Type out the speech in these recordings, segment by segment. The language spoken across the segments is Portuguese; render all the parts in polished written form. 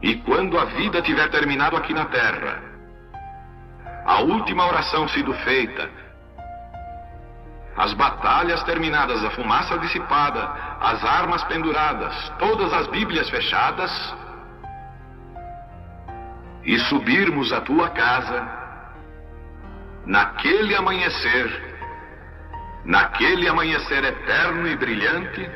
E quando a vida tiver terminado aqui na terra, a última oração sido feita, as batalhas terminadas, a fumaça dissipada, as armas penduradas, todas as Bíblias fechadas, e subirmos à tua casa, naquele amanhecer eterno e brilhante,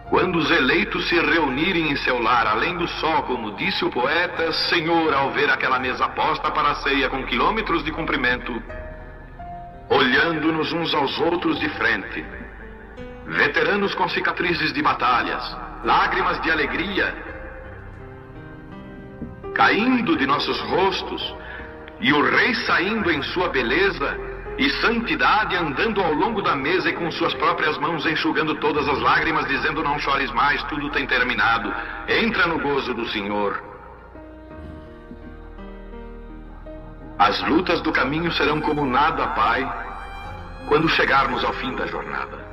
quando os eleitos se reunirem em seu lar, além do sol, como disse o poeta, Senhor, ao ver aquela mesa posta para a ceia com quilômetros de comprimento, olhando-nos uns aos outros de frente, veteranos com cicatrizes de batalhas, lágrimas de alegria caindo de nossos rostos, e o rei saindo em sua beleza e santidade, andando ao longo da mesa e com suas próprias mãos enxugando todas as lágrimas, dizendo: não chores mais, tudo tem terminado, entra no gozo do Senhor. As lutas do caminho serão como nada, Pai, quando chegarmos ao fim da jornada.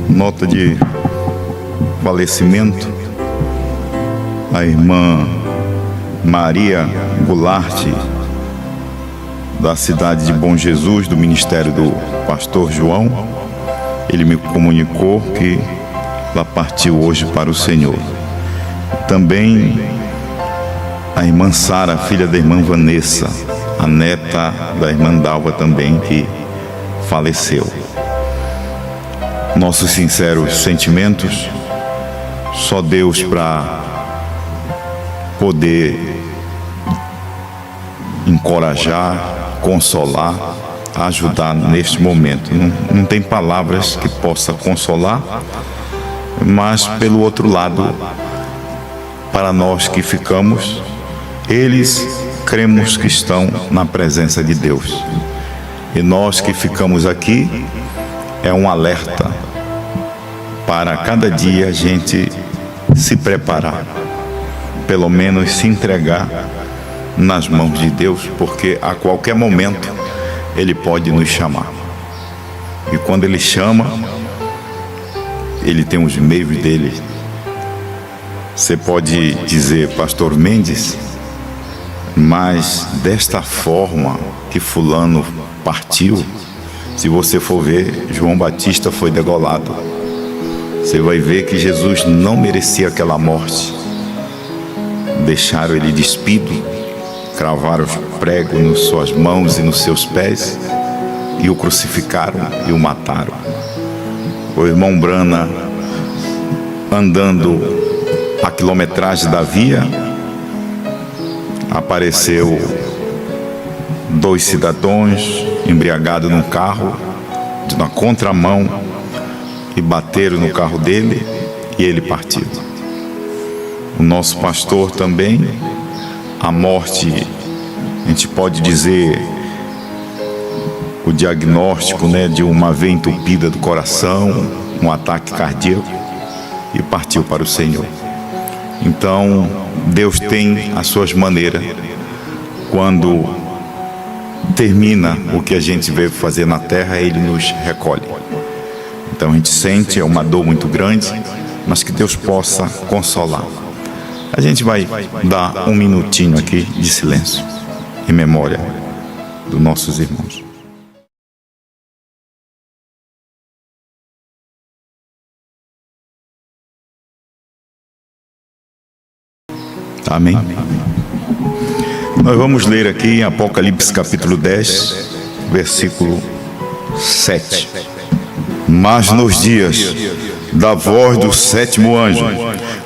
Nota de falecimento: a irmã Maria Goulart, da cidade de Bom Jesus, do ministério do pastor João. Ele me comunicou que ela partiu hoje para o Senhor. Também a irmã Sara, filha da irmã Vanessa, a neta da irmã Dalva também, que faleceu. Nossos sinceros sentimentos, só Deus para poder encorajar, consolar, ajudar neste momento. Não tem palavras que possa consolar, mas pelo outro lado, para nós que ficamos, eles cremos que estão na presença de Deus. E nós que ficamos aqui, é um alerta para cada dia a gente se preparar, pelo menos se entregar nas mãos de Deus, porque a qualquer momento Ele pode nos chamar. E quando Ele chama, Ele tem os meios dele. Você pode dizer: pastor Mendes, mas desta forma que fulano partiu, se você for ver, João Batista foi degolado. Você vai ver que Jesus não merecia aquela morte. Deixaram ele despido, cravaram os pregos nas suas mãos e nos seus pés e o crucificaram e o mataram. O irmão Brana, andando a quilometragem da via, apareceu 2 cidadãos embriagados num carro, na contramão, e bateram no carro dele e ele partiu. O nosso pastor também, a morte, a gente pode dizer, o diagnóstico, de uma veia entupida do coração, um ataque cardíaco, e partiu para o Senhor. Então, Deus tem as suas maneiras. Quando termina o que a gente veio fazer na terra, Ele nos recolhe. Então a gente sente, é uma dor muito grande, mas que Deus possa consolar. A gente vai dar um minutinho aqui de silêncio, em memória dos nossos irmãos. Amém? Nós vamos ler aqui em Apocalipse capítulo 10, versículo 7. Mas nos dias da voz do sétimo anjo,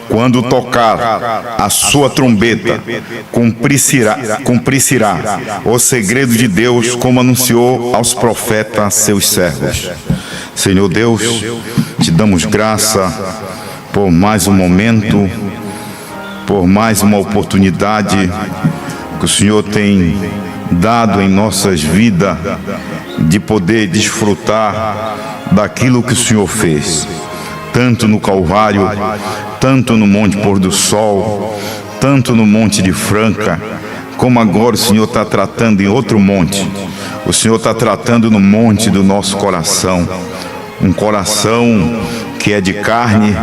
quando tocar a sua trombeta, cumprir-se-á o segredo de Deus, como anunciou aos profetas seus servos. Senhor Deus, te damos graça por mais um momento, por mais uma oportunidade que o Senhor tem dado em nossas vidas de poder desfrutar daquilo que o Senhor fez, tanto no Calvário, tanto no Monte Pôr do Sol, tanto no Monte de Franca, como agora o Senhor está tratando em outro monte. O Senhor está tratando no monte do nosso coração, um coração que é de carne,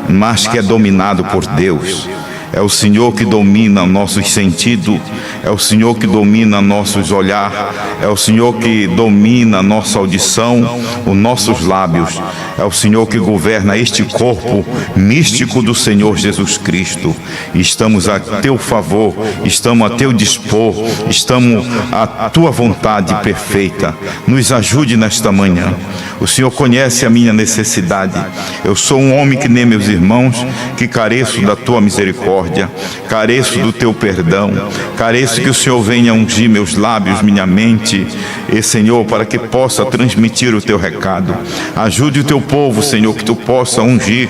mas que é dominado por Deus. É o Senhor que domina nossos sentidos, é o Senhor que domina nossos olhares, é o Senhor que domina nossa audição, os nossos lábios. É o Senhor que governa este corpo místico do Senhor Jesus Cristo. Estamos a teu favor, estamos a teu dispor, estamos à tua vontade perfeita. Nos ajude nesta manhã. O Senhor conhece a minha necessidade. Eu sou um homem que nem meus irmãos, que careço da tua misericórdia, careço do teu perdão, careço que o Senhor venha ungir meus lábios, minha mente, e Senhor, para que possa transmitir o teu recado. Ajude o teu povo, Senhor, que tu possa ungir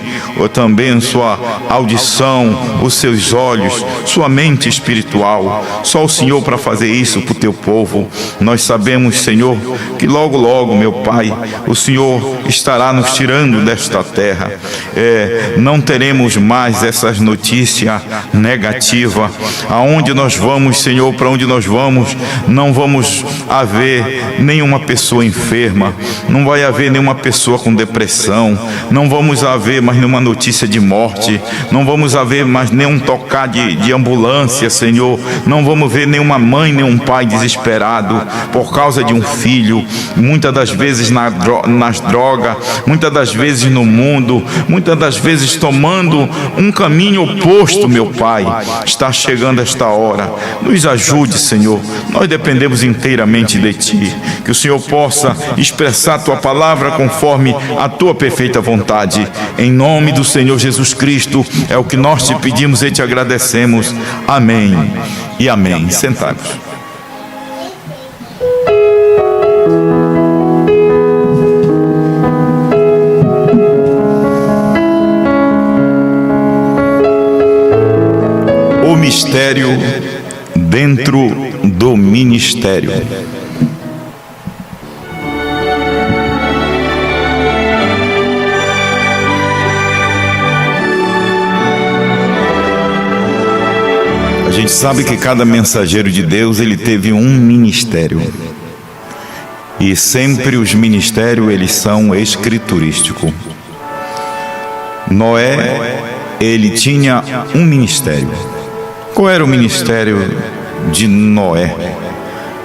também sua audição, os seus olhos, sua mente espiritual. Só o Senhor para fazer isso para o teu povo. Nós sabemos, Senhor, que logo, logo, meu Pai, o Senhor estará nos tirando desta terra. Não teremos mais essas notícias negativas. Aonde nós vamos, Senhor, para onde nós vamos, não vamos haver nenhuma pessoa enferma, não vai haver nenhuma pessoa com depressão, não vamos haver mais nenhuma notícia de morte, não vamos haver mais nenhum tocar de ambulância, Senhor, não vamos ver nenhuma mãe, nenhum pai desesperado por causa de um filho, muitas das vezes nas drogas, muitas das vezes no mundo, muitas das vezes tomando um caminho oposto, meu Pai. Está chegando esta hora. Nos ajude, Senhor. Nós dependemos inteiramente de Ti. Que o Senhor possa expressar a Tua palavra conforme a Tua perfeita vontade. Em nome do Senhor Jesus Cristo, é o que nós te pedimos e te agradecemos. Amém e amém. Sentados. O mistério dentro do ministério. A gente sabe que cada mensageiro de Deus, ele teve um ministério. E sempre os ministérios, eles são escriturísticos. Noé, ele tinha um ministério. Qual era o ministério de Noé?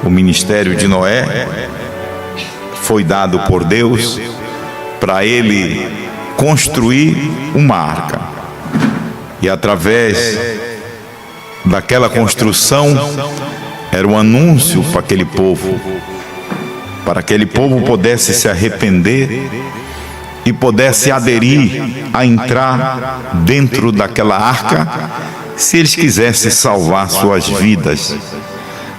O ministério de Noé foi dado por Deus para ele construir uma arca. E através daquela construção era um anúncio para aquele povo pudesse se arrepender e pudesse aderir a entrar dentro daquela arca, se eles quisessem salvar suas vidas.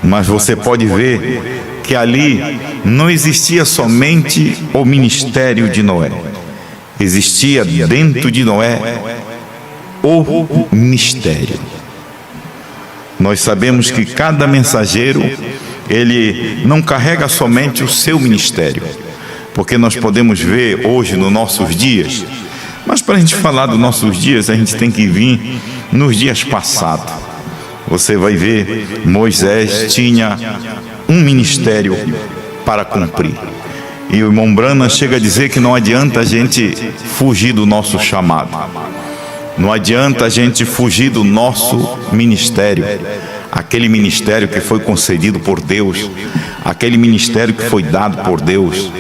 Mas você pode ver que ali não existia somente o ministério de Noé, existia dentro de Noé o mistério. Nós sabemos que cada mensageiro, ele não carrega somente o seu ministério, porque nós podemos ver hoje nos nossos dias, mas para a gente falar dos nossos dias, a gente tem que vir nos dias passados. Você vai ver, Moisés tinha um ministério para cumprir. E o irmão Brana chega a dizer que não adianta a gente fugir do nosso chamado. Não adianta a gente fugir do nosso ministério. Aquele ministério que foi concedido por Deus, aquele ministério que foi dado por Deus,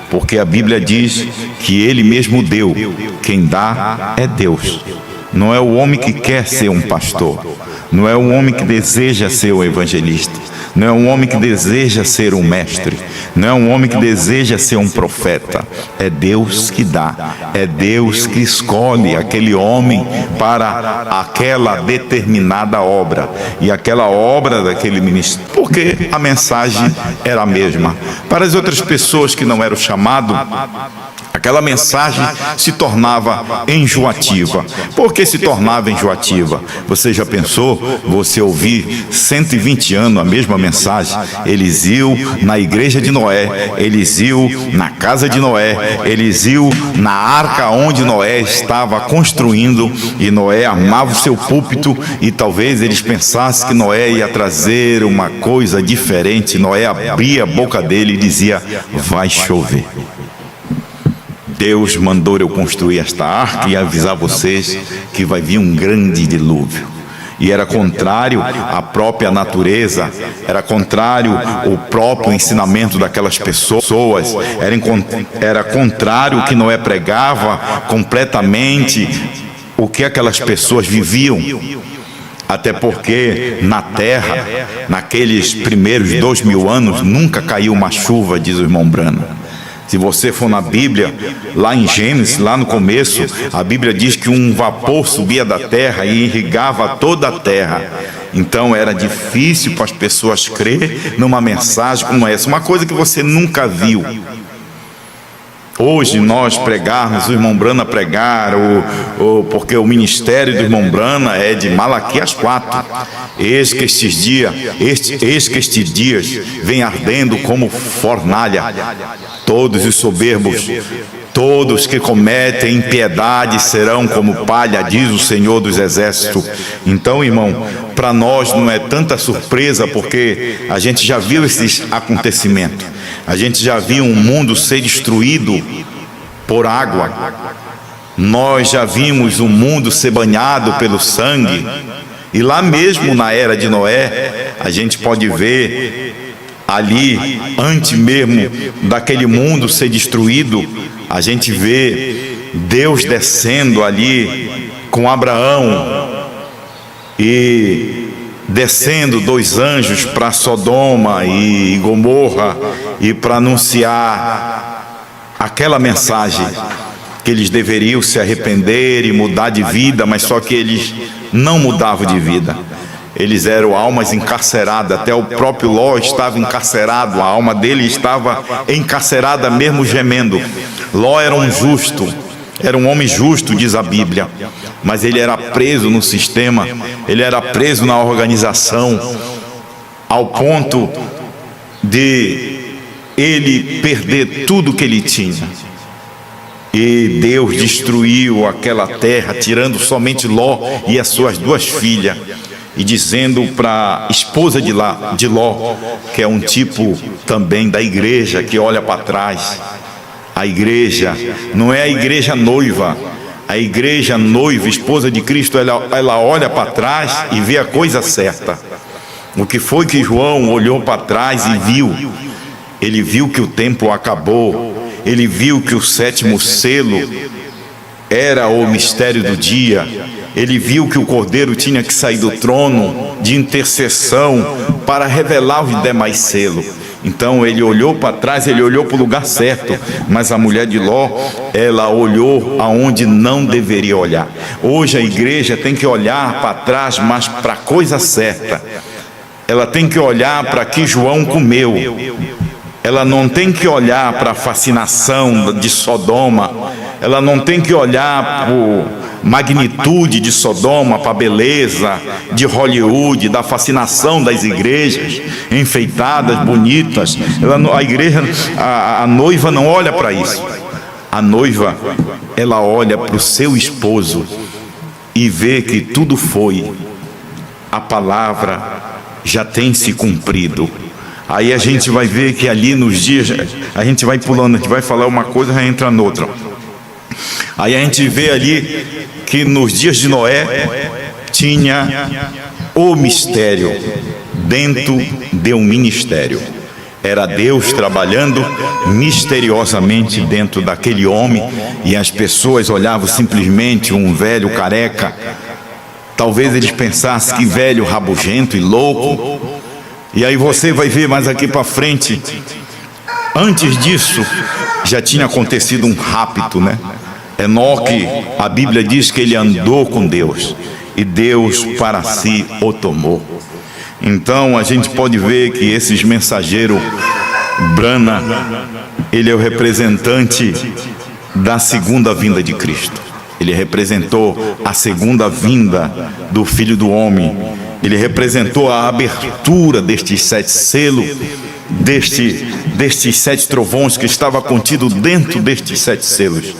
porque a Bíblia diz que Ele mesmo deu, quem dá é Deus. não é o homem que quer ser um pastor, não é o homem que deseja ser um evangelista, não é um homem que deseja ser um mestre, não é um homem que deseja ser um profeta. É Deus que dá, é Deus que escolhe aquele homem para aquela determinada obra, e aquela obra daquele ministério, porque a mensagem era a mesma. Para as outras pessoas que não eram chamadas, aquela mensagem se tornava enjoativa. Por que se tornava enjoativa? Você já pensou, você ouvir 120 anos a mesma mensagem? Eles iam na igreja de Noé, eles iam na casa de Noé, eles iam na arca onde Noé estava construindo, e Noé armava o seu púlpito, e talvez eles pensassem que Noé ia trazer uma coisa diferente. Noé abria a boca dele e dizia: vai chover. Deus mandou eu construir esta arca e avisar vocês que vai vir um grande dilúvio. E era contrário à própria natureza, era contrário ao próprio ensinamento daquelas pessoas, era contrário ao que Noé pregava, completamente o que aquelas pessoas viviam. Até porque na terra, naqueles primeiros 2000 anos, nunca caiu uma chuva, diz o irmão Brana. Se você for na Bíblia, lá em Gênesis, lá no começo, a Bíblia diz que um vapor subia da terra e irrigava toda a terra. Então era difícil para as pessoas crer numa mensagem como essa, uma coisa que você nunca viu. Hoje nós pregarmos, o irmão Brana pregar, porque o ministério do irmão Brana é de Malaquias 4. Eis que estes dias vem ardendo como fornalha. Todos os soberbos, todos que cometem impiedade serão como palha, diz o Senhor dos Exércitos. Então, irmão, para nós não é tanta surpresa, porque a gente já viu esses acontecimentos. A gente já viu um mundo ser destruído por água. Nós já vimos o mundo ser banhado pelo sangue. E lá mesmo na era de Noé, a gente pode ver ali, antes mesmo daquele mundo ser destruído, a gente vê Deus descendo ali com Abraão e descendo 2 anjos para Sodoma e Gomorra, e para anunciar aquela mensagem que eles deveriam se arrepender e mudar de vida, mas só que eles não mudavam de vida. Eles eram almas encarceradas, até o próprio Ló estava encarcerado, a alma dele estava encarcerada mesmo gemendo. Ló era um justo, era um homem justo, diz a Bíblia, mas ele era preso no sistema, ele era preso na organização, ao ponto de ele perder tudo que ele tinha. E Deus destruiu aquela terra, tirando somente Ló e as suas 2 filhas, e dizendo para a esposa de Ló, que é um tipo também da igreja que olha para trás. A igreja não é a igreja noiva. A igreja noiva, esposa de Cristo, ela olha para trás e vê a coisa certa. O que foi que João olhou para trás e viu? Ele viu que o tempo acabou. Ele viu que o 7º selo era o mistério do dia. Ele viu que o Cordeiro tinha que sair do trono de intercessão para revelar os demais selos. Então ele olhou para trás, ele olhou para o lugar certo, mas a mulher de Ló, ela olhou aonde não deveria olhar. Hoje a igreja tem que olhar para trás, mas para a coisa certa. Ela tem que olhar para que João comeu. Ela não tem que olhar para a fascinação de Sodoma. Ela não tem que olhar para a magnitude de Sodoma, para a beleza de Hollywood, da fascinação das igrejas enfeitadas, bonitas. A noiva não olha para isso. A noiva, ela olha para o seu esposo e vê que tudo foi. A palavra já tem se cumprido. Aí a gente vai ver que ali nos dias, a gente vai pulando, a gente vai falar uma coisa, já entra noutra. Aí a gente vê ali que nos dias de Noé tinha o mistério dentro de um ministério. Era Deus trabalhando misteriosamente dentro daquele homem, e as pessoas olhavam simplesmente um velho careca. Talvez eles pensassem que velho rabugento e louco. E aí você vai ver mais aqui para frente, antes disso já tinha acontecido um rapto, né? Enoque, a Bíblia diz que ele andou com Deus e Deus para si o tomou. Então a gente pode ver que esses mensageiros, Brana, ele é o representante da segunda vinda de Cristo. Ele representou a segunda vinda do Filho do Homem. Ele representou a abertura destes 7 selos, destes 7 trovões que estava contido dentro destes 7 selos.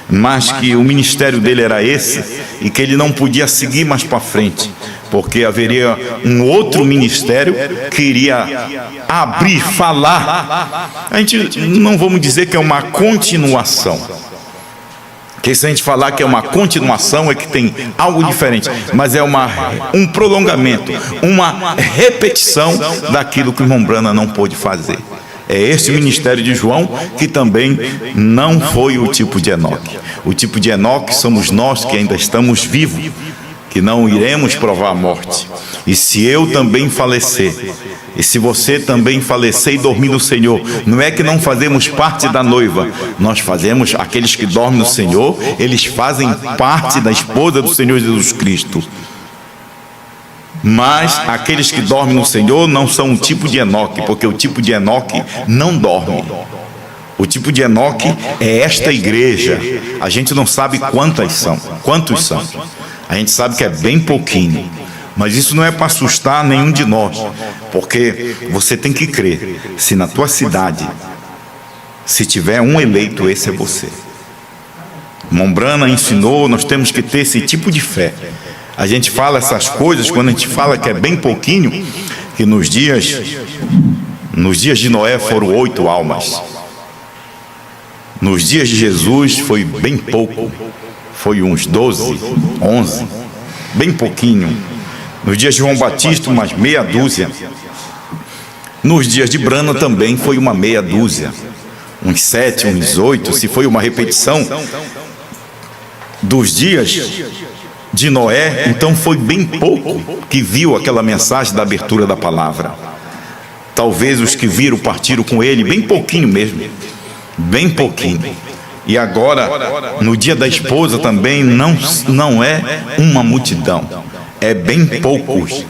Mas que o ministério dele era esse, e que ele não podia seguir mais para frente, porque haveria um outro ministério que iria abrir, falar. A gente não vamos dizer que é uma continuação, porque se a gente falar que é uma continuação é que tem algo diferente, mas é um prolongamento, uma repetição daquilo que o irmão Brana não pôde fazer. É esse o ministério de João, que também não foi o tipo de Enoque. O tipo de Enoque somos nós que ainda estamos vivos, que não iremos provar a morte. E se eu também falecer, e se você também falecer e dormir no Senhor, não é que não fazemos parte da noiva, nós fazemos, aqueles que dormem no Senhor, eles fazem parte da esposa do Senhor Jesus Cristo. Mas aqueles que dormem no Senhor não são o tipo de Enoque, porque o tipo de Enoque não dorme. O tipo de Enoque é esta igreja. A gente não sabe quantos são. A gente sabe que é bem pouquinho. Mas isso não é para assustar nenhum de nós, porque você tem que crer. Se na tua cidade, se tiver um eleito, esse é você. Mombrana ensinou, nós temos que ter esse tipo de fé. A gente fala essas coisas quando a gente fala que é bem pouquinho, que nos dias de Noé foram 8 almas. Nos dias de Jesus foi bem pouco, foi uns 12, 11, bem pouquinho. Nos dias de João Batista, umas meia dúzia. Nos dias de Brana também foi uma meia dúzia, uns 7, uns 8, se foi uma repetição dos dias de Noé, então foi bem pouco que viu aquela mensagem da abertura da palavra. Talvez os que viram partiram com ele, bem pouquinho mesmo, bem pouquinho. E agora, no dia da esposa também, não é uma multidão, é bem poucos.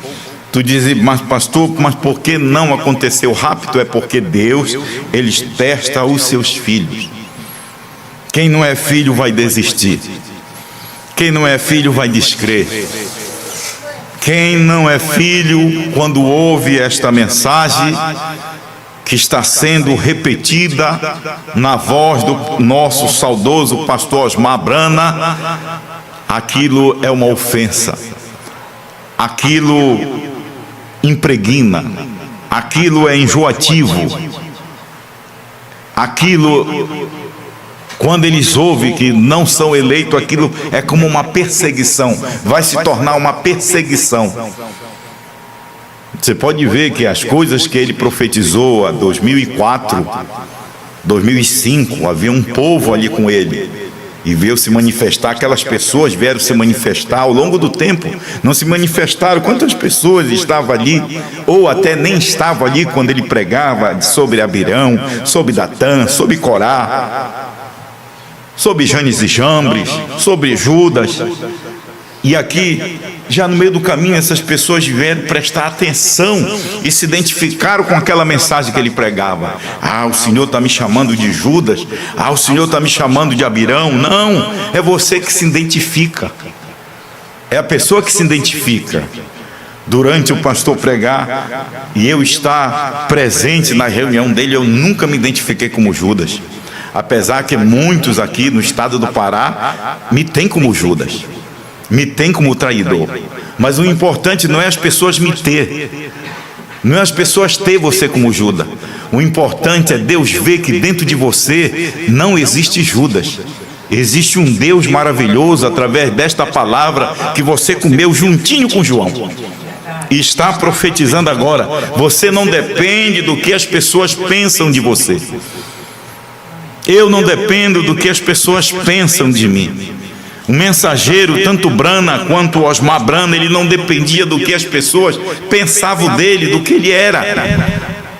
Tu dizes, mas pastor, mas por que não aconteceu rápido? É porque Deus, ele testa os seus filhos. Quem não é filho vai desistir. Quem não é filho vai descrer. Quem não é filho, quando ouve esta mensagem que está sendo repetida na voz do nosso saudoso pastor Osmar Brana, aquilo é uma ofensa, aquilo impregna, aquilo é enjoativo, aquilo, quando eles ouvem que não são eleitos, aquilo é como uma perseguição, vai se tornar uma perseguição. Você pode ver que as coisas que ele profetizou há 2004, 2005, havia um povo ali com ele, e veio se manifestar, aquelas pessoas vieram se manifestar ao longo do tempo, não se manifestaram. Quantas pessoas estavam ali, ou até nem estavam ali quando ele pregava sobre Abirão, sobre Datã, sobre Corá, sobre Janes e Jambres, sobre Judas. E aqui, já no meio do caminho, essas pessoas vieram prestar atenção e se identificaram com aquela mensagem que ele pregava. Ah, o Senhor está me chamando de Judas. Ah, o Senhor está me chamando de Abirão. Não, é você que se identifica. É a pessoa que se identifica. Durante o pastor pregar e eu estar presente na reunião dele, eu nunca me identifiquei como Judas. Apesar que muitos aqui no estado do Pará me têm como Judas, me tem como traidor. Mas o importante não é as pessoas me ter, não é as pessoas ter você como Judas. O importante é Deus ver que dentro de você não existe Judas. Existe um Deus maravilhoso através desta palavra que você comeu juntinho com João. e está profetizando agora. Você não depende do que as pessoas pensam de você. Eu não dependo do que as pessoas pensam de mim. O mensageiro, tanto Brana quanto Osmar Brana, ele não dependia do que as pessoas pensavam dele, do que ele era.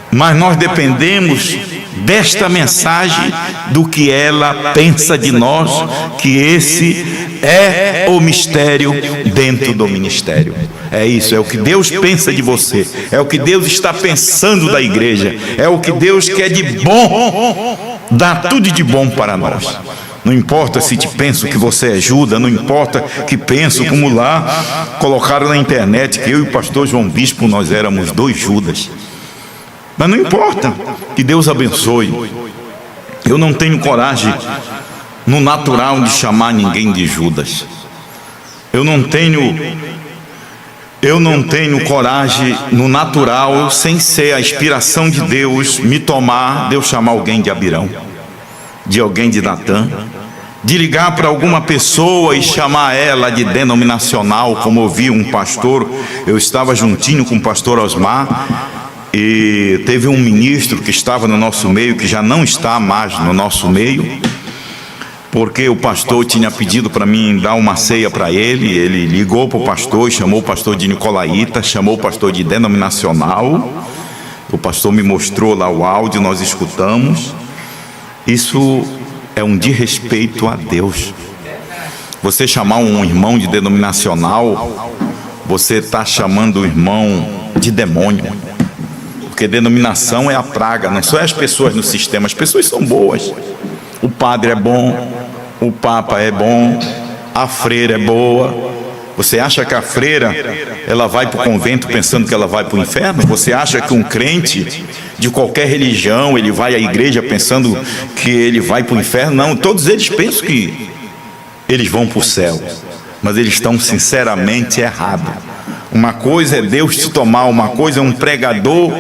Mas nós dependemos desta mensagem, do que ela pensa de nós, que esse é o mistério dentro do ministério. É isso, é o que Deus pensa de você, é o que Deus está pensando da igreja, é o que Deus quer de bom, dá tudo de bom para nós. Não importa se te penso que você é Judas, não importa que penso como lá colocaram na internet que eu e o pastor João Bispo nós éramos 2 Judas. Mas não importa, que Deus abençoe. Eu não tenho coragem no natural de chamar ninguém de Judas. Eu não tenho coragem no natural, sem ser a inspiração de Deus, me tomar de eu chamar alguém de Abirão, de alguém de Natan, de ligar para alguma pessoa e chamar ela de denominacional, como ouvi um pastor. Eu estava juntinho com o pastor Osmar, e teve um ministro que estava no nosso meio, que já não está mais no nosso meio, porque o pastor tinha pedido para mim dar uma ceia para ele. Ele ligou para o pastor, chamou o pastor de Nicolaíta, chamou o pastor de denominacional. O pastor me mostrou lá o áudio, nós escutamos. Isso é um desrespeito a Deus. Você chamar um irmão de denominacional, você está chamando o irmão de demônio. Porque denominação é a praga, não são as pessoas no sistema. As pessoas são boas. O padre é bom, o papa é bom, a freira é boa. Você acha que a freira, ela vai para o convento pensando que ela vai para o inferno? Você acha que um crente de qualquer religião, ele vai à igreja pensando que ele vai para o inferno? Não, todos eles pensam que eles vão para o céu, mas eles estão sinceramente errados. Uma coisa é Deus te tomar, uma coisa é um pregador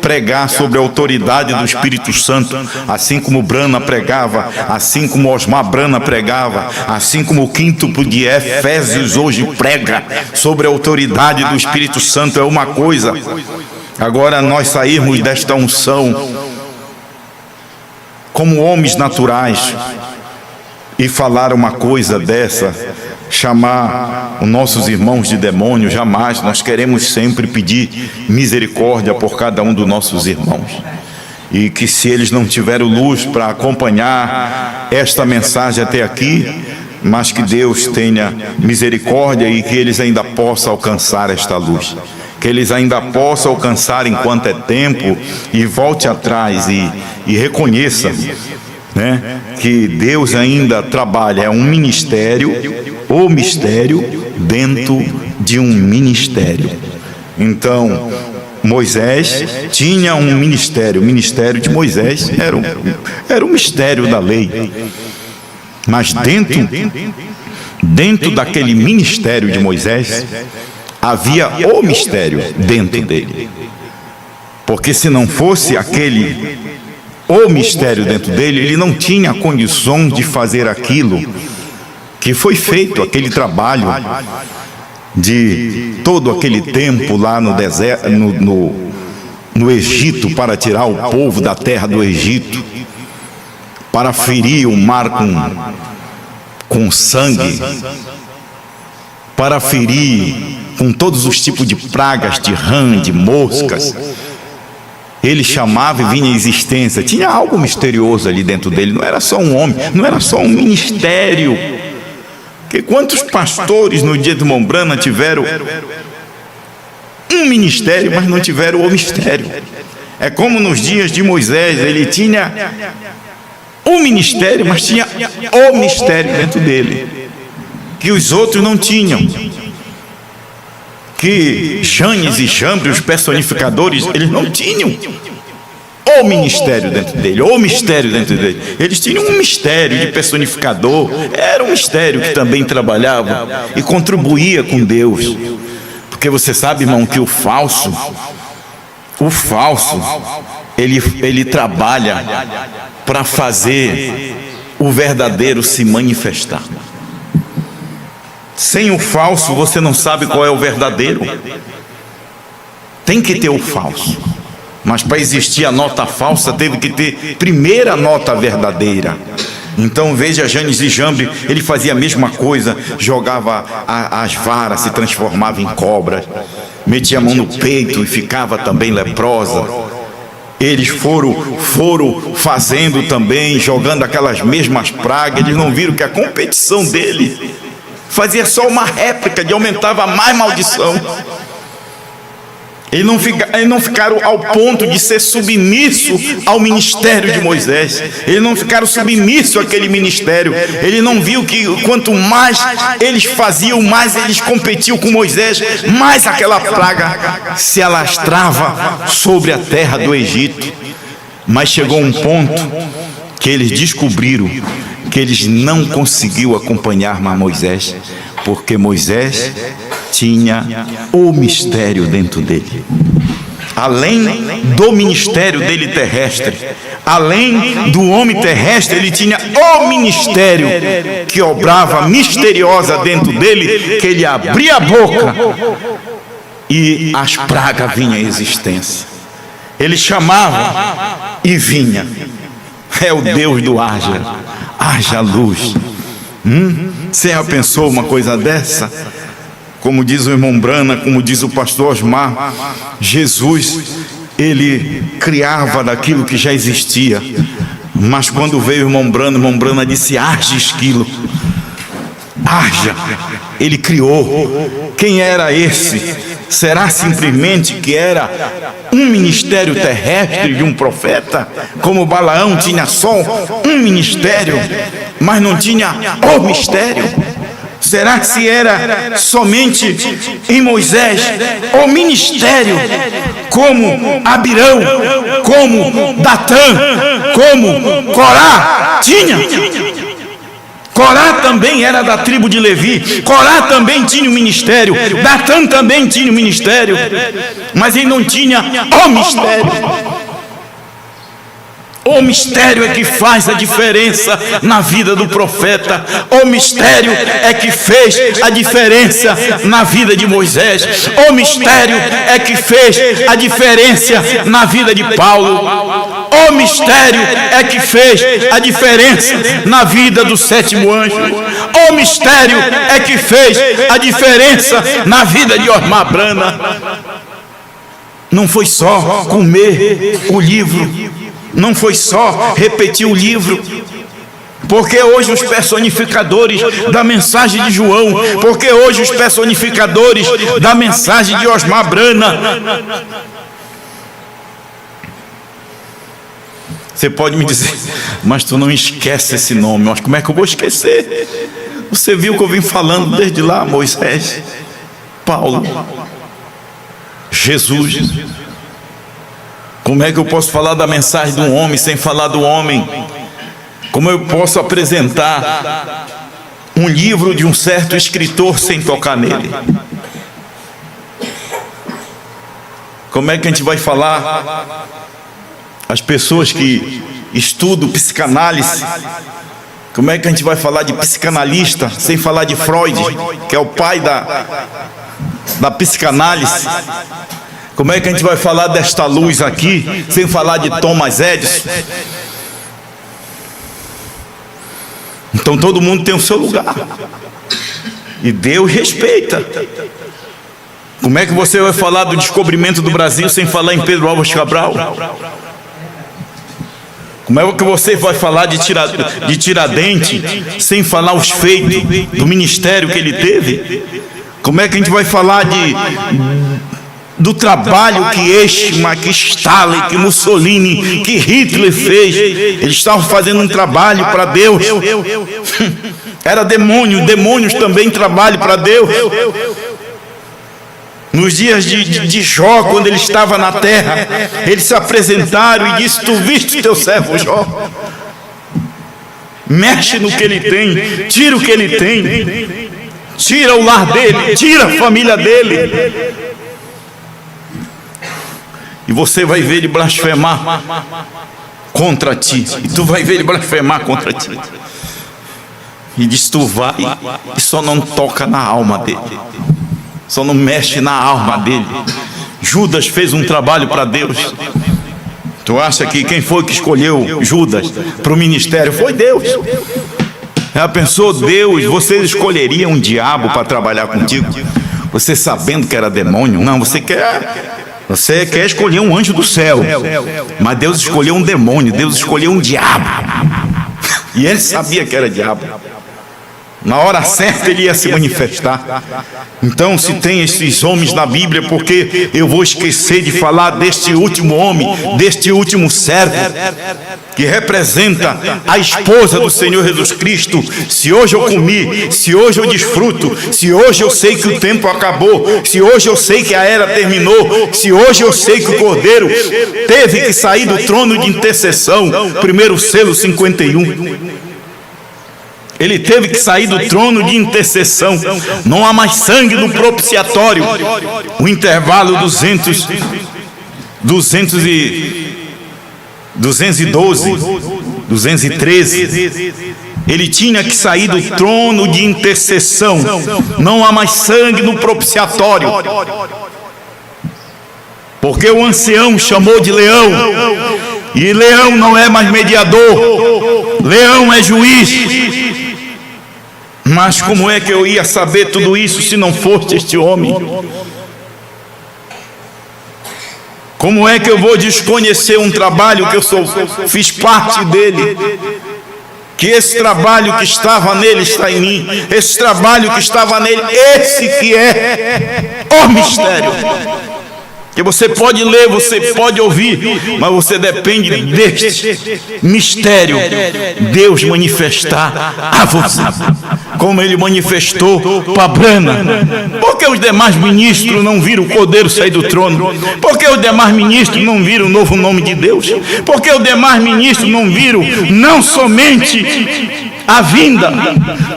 pregar sobre a autoridade do Espírito Santo, assim como Brana pregava, assim como Osmar Brana pregava, assim como o quíntuple de Efésios hoje prega sobre a autoridade do Espírito Santo. É uma coisa. Agora nós sairmos desta unção como homens naturais e falar uma coisa dessa, chamar os nossos irmãos de demônio, jamais. Nós queremos sempre pedir misericórdia por cada um dos nossos irmãos, e que se eles não tiveram luz para acompanhar esta mensagem até aqui, mas que Deus tenha misericórdia e que eles ainda possam alcançar esta luz, que eles ainda possam alcançar enquanto é tempo, e volte atrás e reconheça, né, que Deus ainda trabalha. É um ministério, o mistério dentro de um ministério. Então Moisés tinha um ministério. O ministério de Moisés era o mistério da lei, mas dentro daquele ministério de Moisés havia o mistério dentro dele, porque se não fosse o mistério dentro dele, ele não tinha condições de fazer aquilo que foi feito, aquele trabalho de todo aquele tempo lá no deserto, no Egito, para tirar o povo da terra do Egito, para ferir o mar com sangue, para ferir com todos os tipos de pragas, de rã, de moscas. Ele chamava e vinha à existência. Tinha algo misterioso ali dentro dele. Não era só um homem, não era só um ministério. Porque quantos pastores no dia de Mombrana tiveram um ministério, mas não tiveram o mistério? É como nos dias de Moisés, ele tinha um ministério, mas tinha o mistério dentro dele, que os outros não tinham. Que Janes e Jambre, os personificadores, eles não tinham o ministério dentro dele, o mistério dentro dele. Eles tinham um mistério de personificador, era um mistério que também trabalhava e contribuía com Deus. Porque você sabe, irmão, que o falso, ele trabalha para fazer o verdadeiro se manifestar. Sem o falso, você não sabe qual é o verdadeiro. tem que ter o falso. Mas para existir a nota falsa, teve que ter primeiro a nota verdadeira. Então veja, Janes e Jambre, ele fazia a mesma coisa, jogava as varas, se transformava em cobras, metia a mão no peito e ficava também leprosa. Eles foram fazendo também, jogando aquelas mesmas pragas. Eles não viram que a competição dele fazia só uma réplica de aumentava mais maldição. Eles não ficaram ao ponto de ser submisso ao ministério de Moisés. Eles não ficaram submissos àquele ministério. Ele não viu que quanto mais eles faziam, mais eles competiam com Moisés, mais aquela praga se alastrava sobre a terra do Egito. Mas chegou um ponto que eles descobriram que eles não conseguiam acompanhar mais Moisés, porque Moisés tinha o mistério dentro dele. Além do ministério dele terrestre, além do homem terrestre, ele tinha o ministério que obrava misteriosa dentro dele, que ele abria a boca e as pragas vinham à existência. Ele chamava e vinha. É o Deus do haja luz. Você já pensou uma coisa dessa? Como diz o irmão Brana, como diz o pastor Osmar, Jesus, ele criava daquilo que já existia. Mas quando veio o irmão Brana disse: haja esquilo, haja. Ele criou. Quem era esse? Será simplesmente que era um ministério terrestre de um profeta? Como Balaão tinha só um ministério, mas não tinha o mistério? Será que se era somente em Moisés o ministério, como Abirão, como Datã, como Corá tinha? Corá também era da tribo de Levi. Corá também tinha um ministério. Datã também tinha um ministério, mas ele não tinha o mistério. O mistério é que faz a diferença na vida do profeta. O mistério é que fez a diferença na vida de Moisés. O mistério é que fez a diferença na vida de Paulo. O mistério é que fez a diferença na vida do sétimo anjo. O mistério é que fez a diferença na vida de Osmar Brana. Não foi só comer o livro, não foi só repetir o livro, porque hoje os personificadores da mensagem de João, porque hoje os personificadores da mensagem de Osmar Brana, você pode me dizer, mas tu não esquece esse nome. Mas como é que eu vou esquecer? Você viu que eu vim falando desde lá, Moisés, Paulo, Jesus. Como é que eu posso falar da mensagem de um homem sem falar do homem? Como eu posso apresentar um livro de um certo escritor sem tocar nele? Como é que a gente vai falar as pessoas que estudam psicanálise? Como é que a gente vai falar de psicanalista sem falar de Freud, que é o pai da psicanálise? Como é que a gente vai falar desta luz aqui sem falar de Thomas Edison? Então todo mundo tem o seu lugar e Deus respeita. Como é que você vai falar do descobrimento do Brasil sem falar em Pedro Álvares Cabral? Como é que você vai falar de Tiradentes sem falar os feitos do ministério que ele teve? Como é que a gente vai falar do trabalho que Eichmann, que Stalin, que Mussolini, que Hitler fez? Eles estavam fazendo um trabalho para Deus. Era demônios também trabalham para Deus. Nos dias de Jó, quando ele estava na terra, eles se apresentaram e disse: tu viste teu servo Jó? Mexe no que ele tem, tira o que ele tem, tira o lar dele, tira a família dele, e você vai ver ele blasfemar contra ti, e tu vai ver ele blasfemar contra ti, e diz: tu vai, e só não toca na alma dele, só não mexe na alma dele, Judas fez um trabalho para Deus. Tu acha que quem foi que escolheu Judas para o ministério? Foi Deus. Já pensou, Deus, você escolheria um diabo para trabalhar contigo? Você sabendo que era demônio? Não, você quer escolher um anjo do céu. Mas Deus escolheu um demônio, Deus escolheu um diabo. E ele sabia que era diabo. Na hora certa ele ia se manifestar. Então, se tem esses homens na Bíblia, porque eu vou esquecer de falar deste último homem, deste último servo, que representa a esposa do Senhor Jesus Cristo. Se hoje eu comi, se hoje eu desfruto, se hoje eu sei que o tempo acabou, se hoje eu sei que a era terminou, se hoje eu sei que o Cordeiro teve que sair do trono de intercessão, primeiro selo 51. Ele teve que sair do trono de intercessão. Não há mais sangue no propiciatório. O intervalo 212, 213. Ele tinha que sair do trono de intercessão. Não há mais sangue no propiciatório. Porque o ancião chamou de leão. E leão não é mais mediador. Leão é juiz. Mas como é que eu ia saber tudo isso se não fosse este homem? Como é que eu vou desconhecer um trabalho que fiz parte dele? Que esse trabalho que estava nele está em mim. Esse trabalho que estava nele, esse que é o mistério. Que você pode ler, você pode ouvir, mas você depende deste mistério, Deus manifestar a você, como Ele manifestou para Brana. Por que os demais ministros não viram o Cordeiro sair do trono? Por que os demais ministros não viram o novo nome de Deus? Por que os demais ministros não viram não somente a vinda,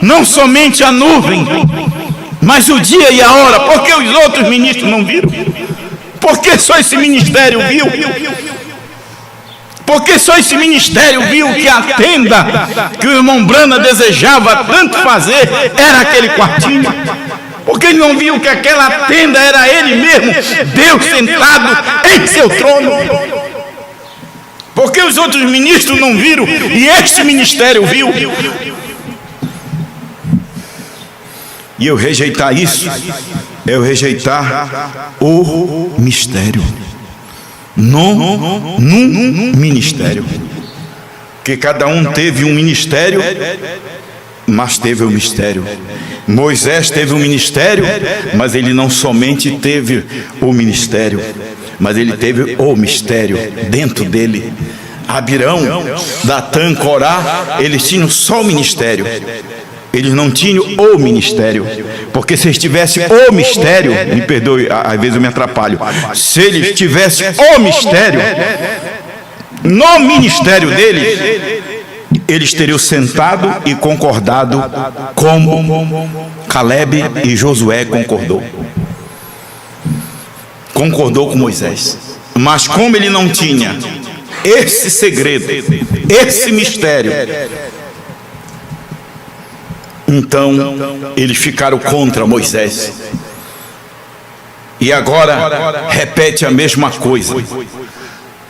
não somente a nuvem, mas o dia e a hora? Por que os outros ministros não viram? Por que só esse ministério viu? Porque só esse ministério viu que a tenda que o irmão Brana desejava tanto fazer era aquele quartinho. Porque ele não viu que aquela tenda era ele mesmo, Deus sentado em seu trono. Porque os outros ministros não viram e este ministério viu. E eu rejeitar isso, eu rejeitar o mistério. Num ministério. Que cada um teve um ministério, mas teve o mistério. Moisés teve um ministério, mas ele não somente teve o ministério, mas ele teve o mistério dentro dele. Abirão, Datã, Corá, eles tinham só o ministério. Eles não tinham o ministério. Porque se eles tivessem o mistério, me perdoe, às vezes eu me atrapalho. Se eles tivessem o mistério, no ministério deles, eles teriam sentado e concordado como Caleb e Josué concordou. Concordou com Moisés. Mas como ele não tinha esse segredo, esse mistério, então eles ficaram contra Moisés. E agora repete a mesma coisa.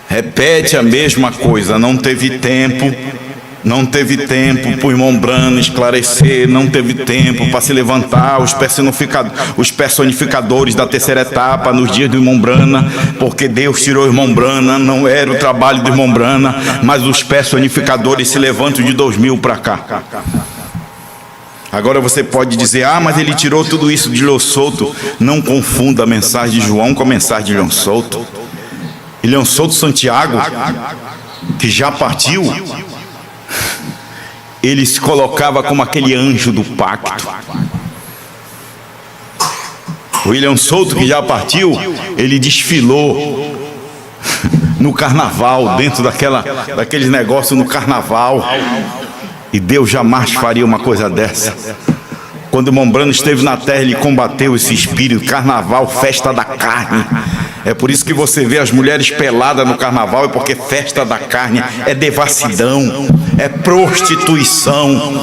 Repete a mesma coisa. Não teve tempo para o irmão Brana esclarecer, não teve tempo para se levantar os personificadores da terceira etapa nos dias do irmão Brana, porque Deus tirou o irmão Brana, não era o trabalho do irmão Brana, mas os personificadores se levantam de 2000 para cá. Agora você pode dizer, mas ele tirou tudo isso de Leão Solto. Não confunda a mensagem de João com a mensagem de Leão Solto. E Leão Solto Santiago, que já partiu, ele se colocava como aquele anjo do pacto. O Leão Solto, que já partiu, ele desfilou no carnaval, dentro daqueles negócios no carnaval. E Deus jamais faria uma coisa dessa. Quando o irmão Brana esteve na terra, ele combateu esse espírito. Carnaval, festa da carne. É por isso que você vê as mulheres peladas no carnaval, é porque festa da carne é devassidão, é prostituição.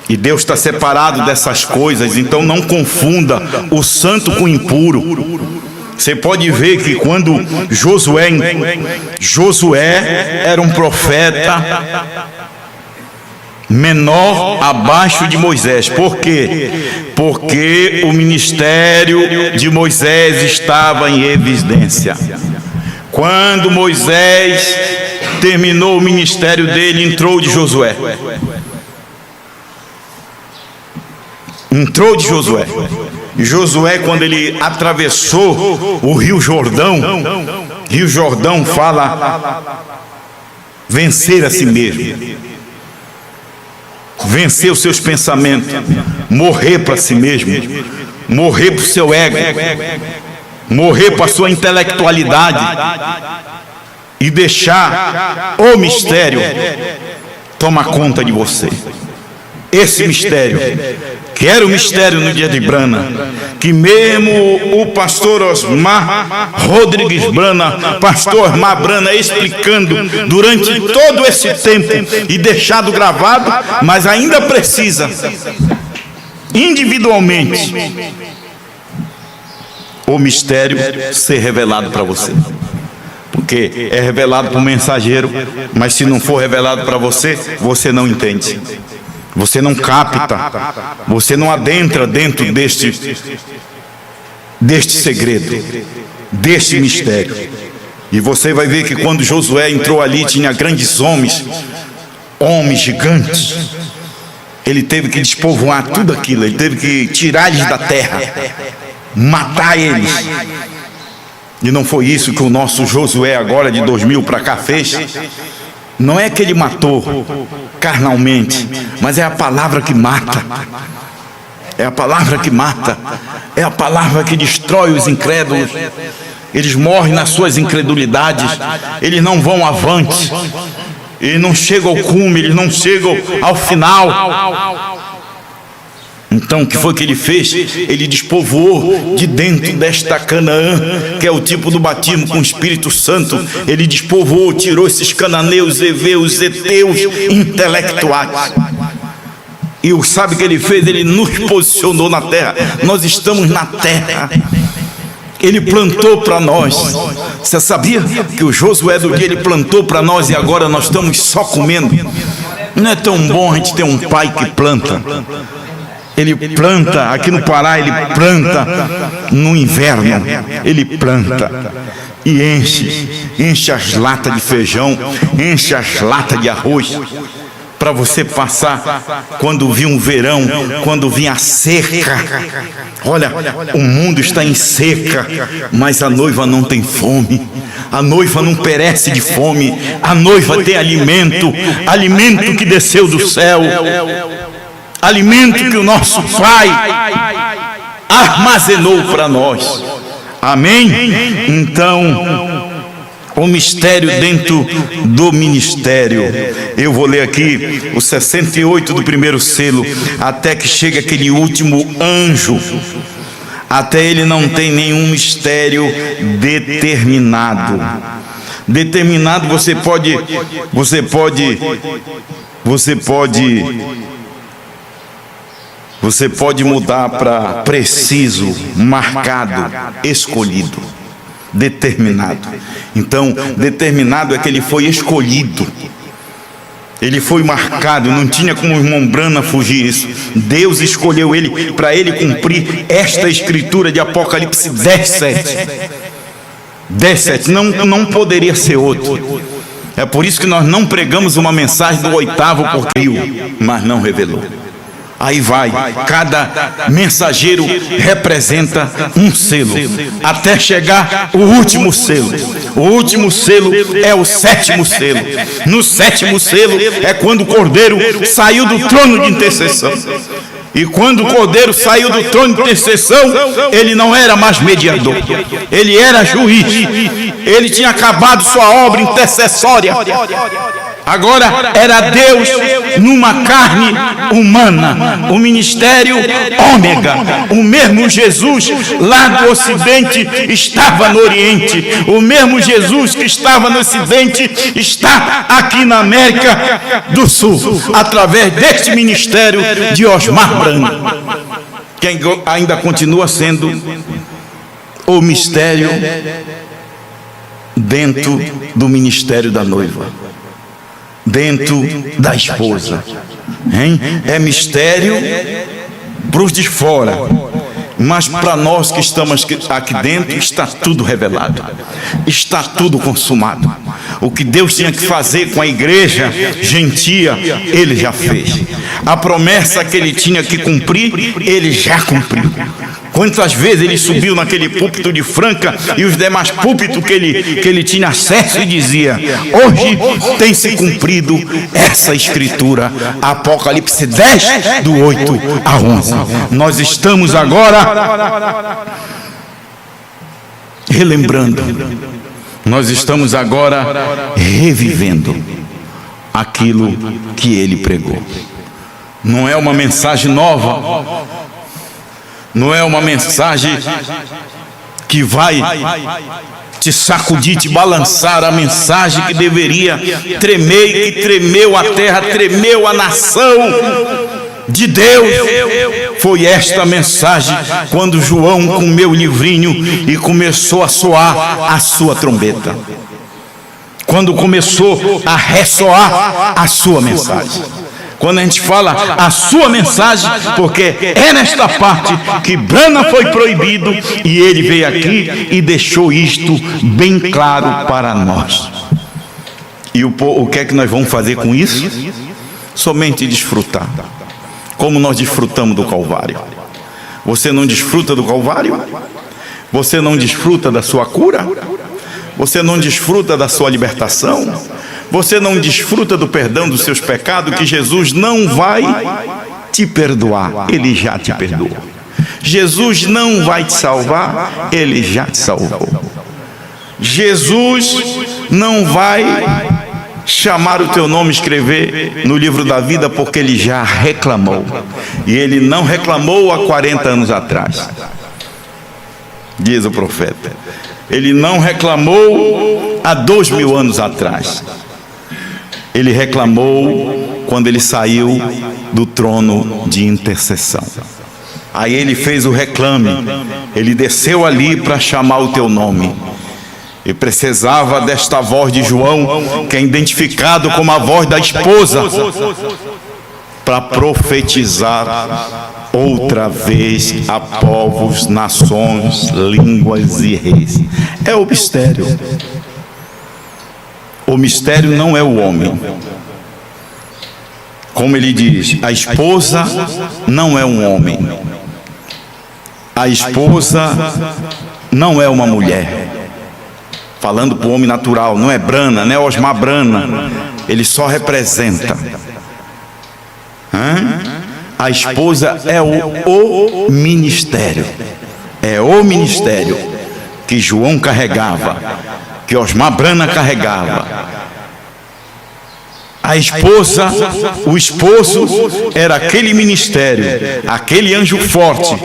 E Deus está separado dessas coisas. Então não confunda o santo com o impuro. Você pode ver que quando Josué era um profeta menor abaixo de Moisés. Por quê? Porque o ministério de Moisés estava em evidência. Quando Moisés terminou o ministério dele, entrou de Josué. Entrou de Josué. E Josué, quando ele atravessou o Rio Jordão fala vencer a si mesmo, vencer os seus pensamentos, morrer para si mesmo, morrer para o seu ego, morrer para a sua intelectualidade e deixar o mistério tomar conta de você. Esse mistério, que era o mistério no dia de Brana, que mesmo o pastor Osmar Rodrigues Brana, pastor Osmar Brana, explicando durante todo esse tempo e deixado gravado, mas ainda precisa individualmente o mistério ser revelado para você. Porque é revelado para o mensageiro, mas se não for revelado para você, você não entende. Você não capta, você não adentra dentro deste segredo, deste mistério. E você vai ver que quando Josué entrou ali, tinha grandes homens gigantes. Ele teve que despovoar tudo aquilo, ele teve que tirar eles da terra, matar eles. E não foi isso que o nosso Josué agora de 2000 para cá fez. Não é que ele matou carnalmente, mas é a palavra que mata. É a palavra que mata. É a palavra que destrói os incrédulos. Eles morrem nas suas incredulidades. Eles não vão avante. Eles não chegam ao cume. Eles não chegam ao final. Então, o que foi que ele fez? Ele despovoou de dentro desta Canaã, que é o tipo do batismo com o Espírito Santo. Ele despovoou, tirou esses cananeus, heveus, heteus, intelectuais. E sabe o que ele fez? Ele nos posicionou na terra. Nós estamos na terra. Ele plantou para nós. Você sabia que o Josué do dia ele plantou para nós e agora nós estamos só comendo? Não é tão bom a gente ter um pai que planta? Ele planta, aqui no Pará ele planta no inverno, ele planta e enche as latas de feijão, enche as latas de arroz, para você passar quando vir um verão, quando vir a seca. Olha, o mundo está em seca, mas a noiva não tem fome, a noiva não perece de fome, a noiva tem alimento, alimento que desceu do céu, alimento que o nosso Pai armazenou para nós. Amém? Então, o mistério dentro do ministério. Eu vou ler aqui o 68 do primeiro selo, até que chega aquele último anjo. Até ele não tem nenhum mistério determinado. Determinado você pode mudar para preciso, marcado, escolhido, determinado. Então, determinado é que ele foi escolhido. Ele foi marcado, não tinha como o irmão Brana fugir isso. Deus escolheu ele para ele cumprir esta escritura de Apocalipse 10:7. 10:7, não poderia ser outro. É por isso que nós não pregamos uma mensagem do oitavo porque viu, mas não revelou. Aí vai, cada mensageiro representa um selo, até chegar o último selo. O último selo é o sétimo selo. No sétimo selo é quando o Cordeiro saiu do trono de intercessão. E quando o Cordeiro saiu do trono de intercessão, ele não era mais mediador, ele era juiz. Ele tinha acabado sua obra intercessória. Agora era Deus numa carne humana, o ministério ômega. O mesmo Jesus lá do Ocidente estava no Oriente. O mesmo Jesus que estava no Ocidente está aqui na América do Sul, através deste ministério de Osmar Brana, que ainda continua sendo o mistério dentro do ministério da noiva, dentro da esposa, hein? É mistério para os de fora, mas para nós que estamos aqui dentro está tudo revelado, está tudo consumado. O que Deus tinha que fazer com a igreja gentia, Ele já fez. A promessa que Ele tinha que cumprir, Ele já cumpriu. Quantas vezes Ele subiu naquele púlpito de Franca e os demais púlpitos que ele tinha acesso e dizia: hoje tem se cumprido essa escritura. Apocalipse 10, do 8 a 11. Nós estamos agora relembrando, nós estamos agora revivendo aquilo que Ele pregou. Não é uma mensagem nova, não é uma mensagem que vai te sacudir, te balançar. A mensagem que deveria tremer e que tremeu a terra, tremeu a nação de Deus, foi esta mensagem quando João comeu o livrinho e começou a soar a sua trombeta, quando começou a ressoar a sua mensagem. Quando a gente fala a sua mensagem, porque é nesta parte que Brana foi proibido, e ele veio aqui e deixou isto bem claro para nós. E o que é que nós vamos fazer com isso? Somente desfrutar, como nós desfrutamos do Calvário. Você não desfruta do Calvário? Você não desfruta da sua cura? Você não desfruta da sua libertação? Você não desfruta do perdão dos seus pecados, que Jesus não vai te perdoar, Ele já te perdoou. Jesus não vai te salvar, Ele já te salvou. Jesus não vai chamar o teu nome, escrever no livro da vida, porque Ele já reclamou. E Ele não reclamou há 40 anos atrás, diz o profeta. Ele não reclamou há 2000 anos atrás. Ele reclamou quando ele saiu do trono de intercessão. Aí ele fez o reclame, ele desceu ali para chamar o teu nome. E precisava desta voz de João, que é identificado como a voz da esposa, para profetizar outra vez a povos, nações, línguas e reis. É o mistério. O mistério não é o homem. Como ele diz, a esposa não é um homem. A esposa não é uma mulher. Falando para o homem natural, não é Brana, não é Osmar Brana. Ele só representa. A esposa é o ministério. É o ministério que João carregava, que Osmar Brana carregava. A esposa, o esposo era aquele ministério, aquele anjo forte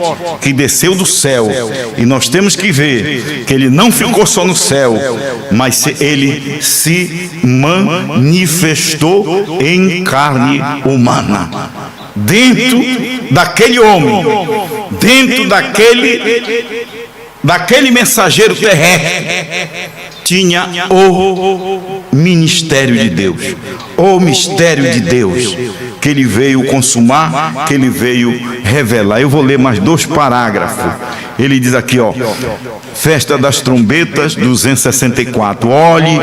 que desceu do céu. E nós temos que ver que ele não ficou só no céu, mas ele se manifestou em carne humana, dentro daquele homem, dentro daquele mensageiro terrestre, tinha o ministério de Deus, o mistério de Deus, que ele veio consumar, que ele veio revelar. Eu vou ler mais 2 parágrafos. Ele diz aqui, ó, Festa das Trombetas, 264. Olhe,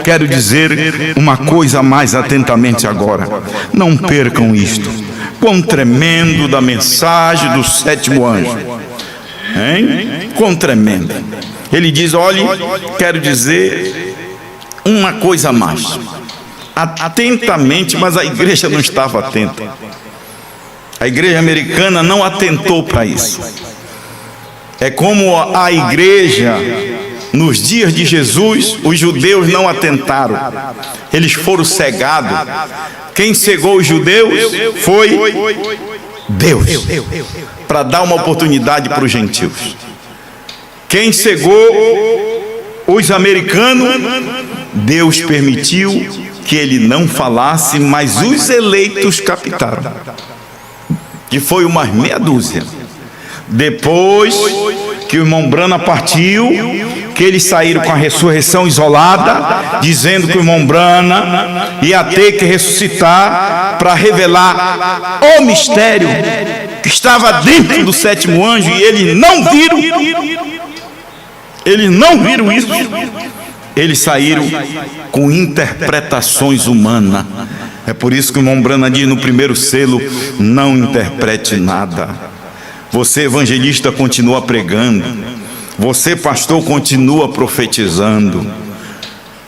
quero dizer uma coisa mais atentamente agora. Não percam isto. Quão tremendo da mensagem do 7º anjo. Hein? Quão tremendo. Ele diz, olhe, quero dizer uma coisa a mais. Atentamente, mas a igreja não estava atenta. A igreja americana não atentou para isso. É como a igreja, nos dias de Jesus, os judeus não atentaram. Eles foram cegados. Quem cegou os judeus foi Deus, para dar uma oportunidade para os gentios. Quem cegou os americanos, Deus permitiu que ele não falasse, mas os eleitos captaram, que foi umas meia dúzia. Depois que o irmão Brana partiu, que eles saíram com a ressurreição isolada, dizendo que o irmão Brana ia ter que ressuscitar para revelar o mistério que estava dentro do sétimo anjo, e eles não viram. Eles não viram isso. Eles saíram com interpretações humanas. É por isso que o irmão Brana diz no primeiro selo: não interprete nada. Você, evangelista, continua pregando. Você, pastor, continua profetizando.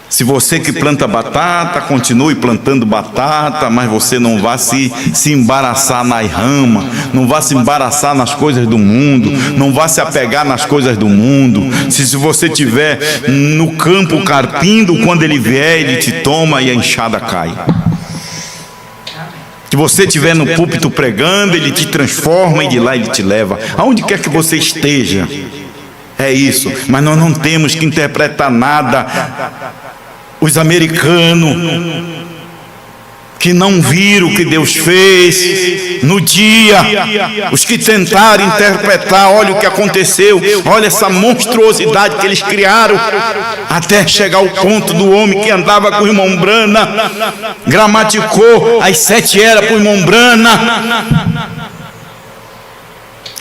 Se você que planta batata, continue plantando batata, mas você não vá se embaraçar nas ramas, não vá se embaraçar nas coisas do mundo, não vá se apegar nas coisas do mundo. Se você estiver no campo carpindo, quando ele vier, ele te toma e a enxada cai. Se você estiver no púlpito pregando, ele te transforma e de lá ele te leva, aonde quer que você esteja. É isso, mas nós não temos que interpretar nada. Os americanos que não viram o que Deus fez no dia, os que tentaram interpretar, olha o que aconteceu, olha essa monstruosidade que eles criaram, até chegar ao ponto do homem que andava com o irmão Brana, gramaticou as 7 eras para o irmão Brana,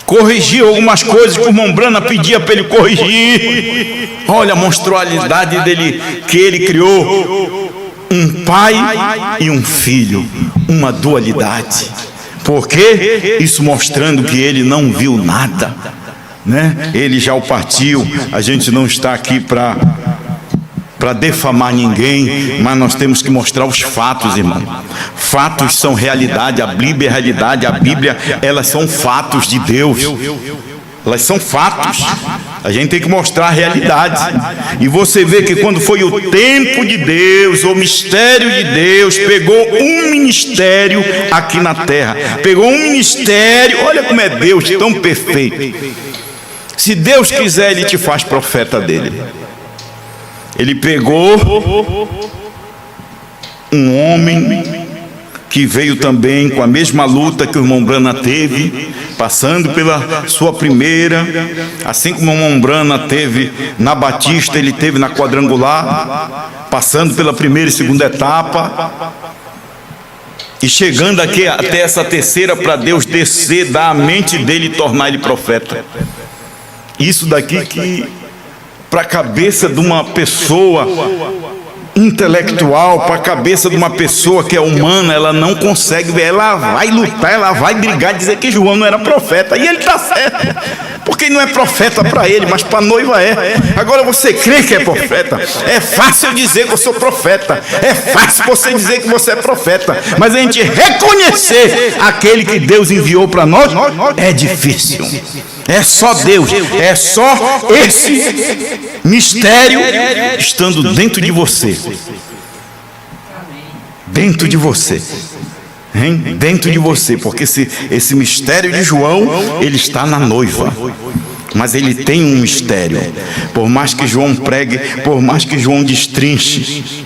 corrigiu algumas coisas que o irmão Brana pedia para ele corrigir. Olha a monstruosidade dele, que ele criou um pai e um filho, uma dualidade. Por quê? Isso mostrando que ele não viu nada, né? Ele já o partiu. A gente não está aqui para defamar ninguém, mas nós temos que mostrar os fatos, irmão. Fatos são realidade, a Bíblia é realidade, a Bíblia, elas são fatos de Deus, elas são fatos. A gente tem que mostrar a realidade. E você vê que quando foi o tempo de Deus, o mistério de Deus pegou um ministério aqui na terra, pegou um ministério. Olha como é Deus tão perfeito. Se Deus quiser, ele te faz profeta dele. Ele pegou um homem que veio também com a mesma luta que o irmão Brana teve, passando pela sua primeira, assim como o irmão Brana teve na Batista, ele teve na Quadrangular, passando pela primeira e segunda etapa, e chegando aqui até essa terceira, para Deus descer da mente dele e tornar ele profeta. Isso daqui que, para a cabeça de uma pessoa intelectual, para a cabeça de uma pessoa que é humana, ela não consegue ver, ela vai lutar, ela vai brigar, dizer que João não era profeta, e ele está certo, porque não é profeta para ele, mas para a noiva é. Agora você crê que é profeta? É fácil dizer que eu sou profeta, é fácil você dizer que você é profeta, mas a gente reconhecer aquele que Deus enviou para nós é difícil. É só Deus, é só esse mistério estando dentro de você. Dentro de você. Hein? Dentro de você, porque esse mistério de João, ele está na noiva. Mas ele tem um mistério. Por mais que João pregue, por mais que João destrinche,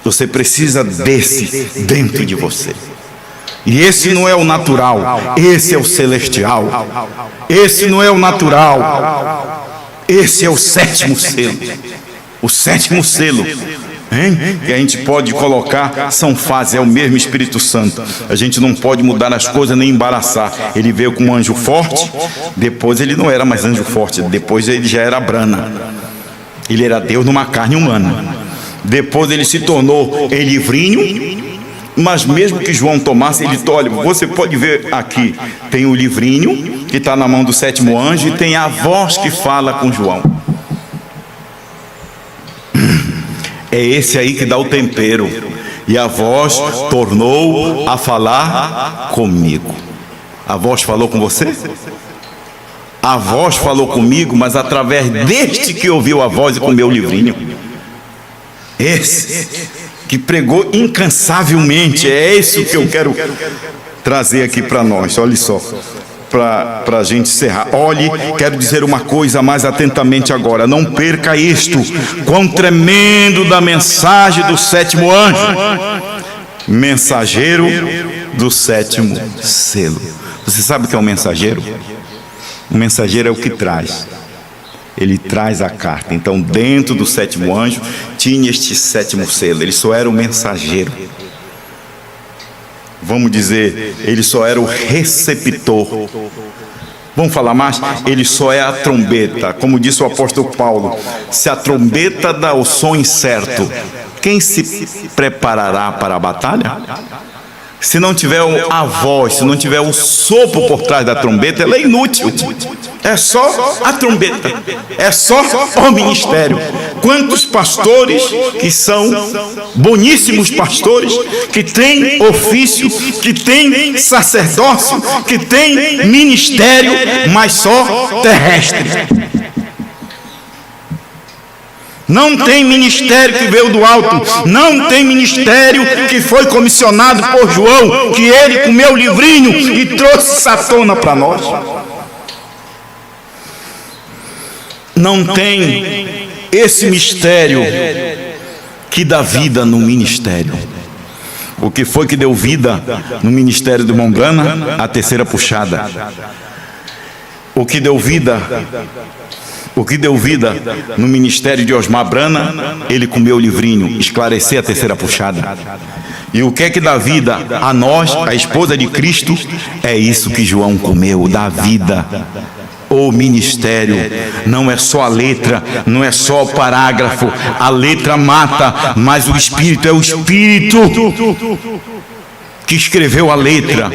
você precisa desse dentro de você. E esse não é o natural, esse é o celestial. Esse não é o natural, esse é o 7º selo. O 7º selo, hein? Que a gente pode colocar, são fases, é o mesmo Espírito Santo. A gente não pode mudar as coisas nem embaraçar. Ele veio como um anjo forte, depois ele não era mais anjo forte, depois ele já era Brana. Ele era Deus numa carne humana. Depois ele se tornou livrinho. Mas mesmo que João tomasse, ele olha, você pode ver aqui, tem o livrinho que está na mão do 7º anjo, e tem a voz que fala com João. É esse aí que dá o tempero. E a voz tornou a falar comigo. A voz falou com você? A voz falou comigo, mas através deste que ouviu a voz e comeu o livrinho. Esse que pregou incansavelmente, é isso que eu quero trazer aqui para nós. Olha só, para a gente encerrar. Olhe, quero dizer uma coisa mais atentamente agora, não perca isto, quão tremendo da mensagem do 7º anjo, mensageiro do 7º selo. Você sabe o que é um mensageiro? O mensageiro é o que traz. ele traz a carta. Então, dentro do sétimo anjo, tinha este sétimo selo. Ele só era o mensageiro. Vamos dizer, ele só era o receptor. Vamos falar mais? Ele só é a trombeta. Como disse o apóstolo Paulo, se a trombeta dá o som incerto, quem se preparará para a batalha? Se não tiver a voz, se não tiver o sopro por trás da trombeta, ela é inútil. É só a trombeta, é só o ministério. Quantos pastores que são boníssimos pastores, que têm ofício, que têm sacerdócio, que têm ministério, mas só terrestre. Não tem ministério que veio do alto, não tem ministério que foi comissionado por João, que ele comeu o livrinho e trouxe satona para nós. Não tem esse mistério que dá vida no ministério. O que foi que deu vida no ministério do Mombrana? A terceira puxada. O que deu vida no ministério de Osmar Brana? Ele comeu o livrinho, esclarecer a terceira puxada. E o que é que dá vida a nós, a esposa de Cristo? É isso que João comeu, dá vida. O ministério não é só a letra, não é só o parágrafo. A letra mata, mas o Espírito é o Espírito que escreveu a letra.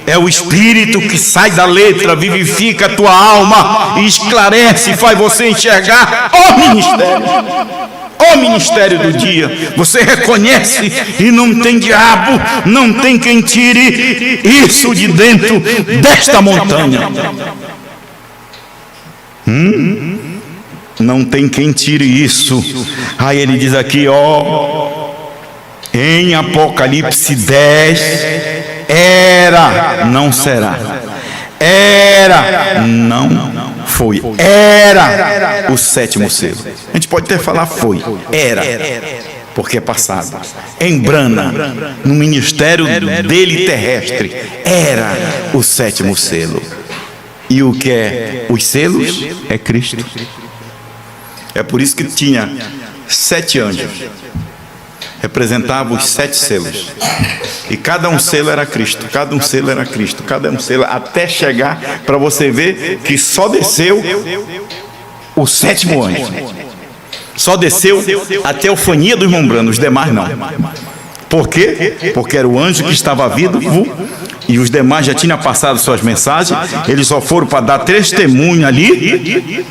É o Espírito que sai da letra, vivifica a tua alma e esclarece, faz você enxergar o ministério do dia. Você reconhece e não tem diabo, não tem quem tire isso de dentro desta montanha. Não tem quem tire isso. Aí ele diz aqui, em Apocalipse 10, era, não será. Era, não foi. Era o sétimo selo. A gente pode até falar foi, era, porque é passado. Em Brana, no ministério dele terrestre, era o sétimo selo. E o que é os selos? É Cristo. É por isso que tinha 7 anjos. Representava os 7 selos. E cada um selo era Cristo. Cada um selo era Cristo. Cada um selo, até chegar para você ver que só desceu o 7º anjo. Só desceu a teofania dos Mombranos, os demais não. Por quê? Porque era o anjo que estava vivo e os demais já tinham passado suas mensagens. Eles só foram para dar testemunho ali,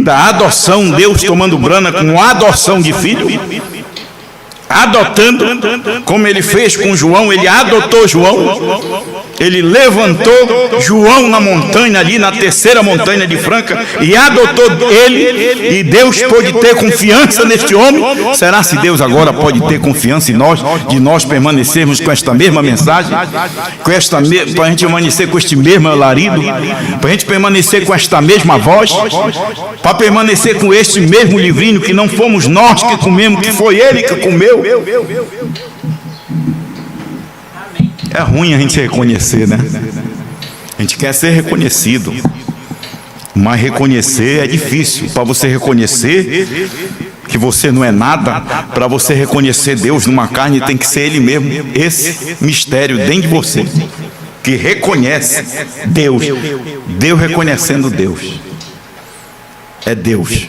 da adoção, Deus tomando Brana com a adoção de filho, adotando, como ele fez com João. Ele adotou João, ele levantou João na montanha ali, na terceira montanha de Franca, e adotou ele, e Deus pôde ter confiança neste homem. Será se Deus agora pode ter confiança em nós, de nós permanecermos com esta mesma mensagem, para a gente permanecer com este mesmo alarido, para a gente permanecer com esta mesma voz, para permanecer com este mesmo livrinho, que não fomos nós que comemos, que foi ele que comeu. É ruim a gente reconhecer, né? A gente quer ser reconhecido, mas reconhecer é difícil. Para você reconhecer que você não é nada, para você reconhecer Deus numa carne, tem que ser Ele mesmo. Esse mistério dentro de você, que reconhece Deus. Deus reconhecendo Deus. É Deus.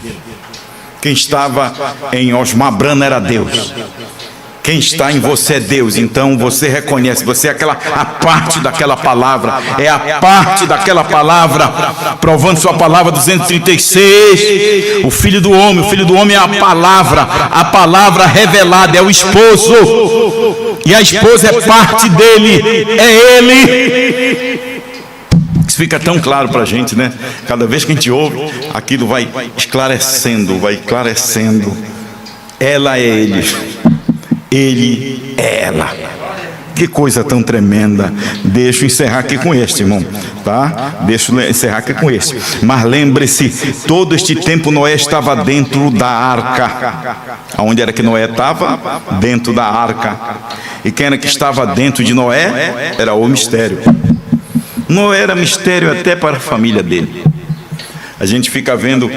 Quem estava em Osmar Brana era Deus. Quem está em você é Deus. Então você reconhece, você é a parte daquela palavra, é a parte daquela palavra, provando sua palavra 236. O Filho do Homem é a palavra revelada, é o esposo, e a esposa é parte dele, é ele. Isso fica tão claro para a gente, né? Cada vez que a gente ouve, aquilo vai esclarecendo, vai esclarecendo. Ela é ele. Ele é ela. Que coisa tão tremenda. Deixa eu encerrar aqui com este, irmão, tá? Deixa eu encerrar aqui com este. Mas lembre-se, todo este tempo Noé estava dentro da arca. Aonde era que Noé estava? Dentro da arca. E quem era que estava dentro de Noé? Era o mistério. Noé era mistério até para a família dele. A gente fica vendo